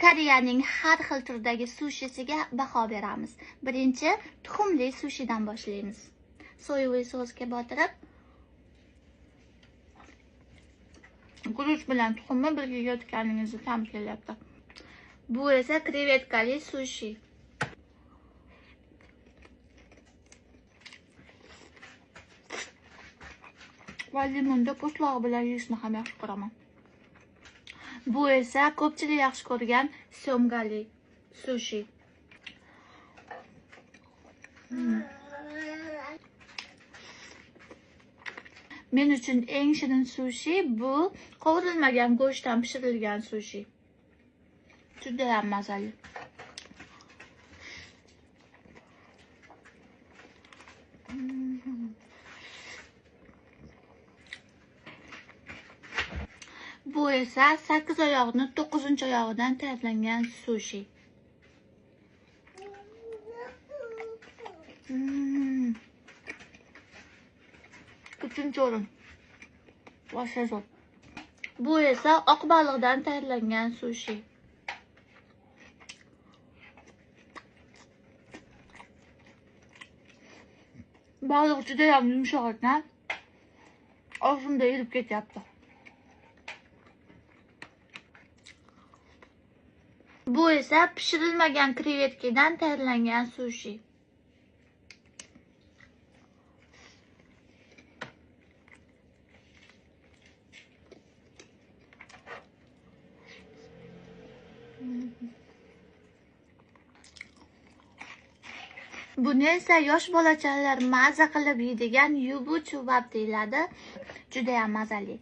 Koreyaning har xil turdagi sushisiga baho beramiz. Birinchi tuxumli sushidan boshlaymiz. So'yli sosga botirib, guruch bilan tuxumni birga yotganingizni ta'minlayapti. Bu esa krevetkali sushi. Va limonda po'stlog'i bilan yeyishni ham yaxshi ko'raman. Bu esa ko'pchilik yaxshi ko'rgan syomgali sushi. Men uchun eng shirin sushi bu qovurilmagan go'shtdan pishirilgan sushi. Juda ham mazali. Bu esa 8 oyoqni 9-oyog'idan tayyorlangan sushi. Uchinchi o'rin. Vashazob. Bu esa oq baliqdan tayyorlangan sushi. Baliq juda ham yumshoq ekan. Og'zimda erib ketyapti. Bu esa pishirilmagan krevetkadan tayyorlangan sushi. Buni esa yosh bolachalar maza qilib yeydigan yubu chuvab deyiladi. Juda ham mazali.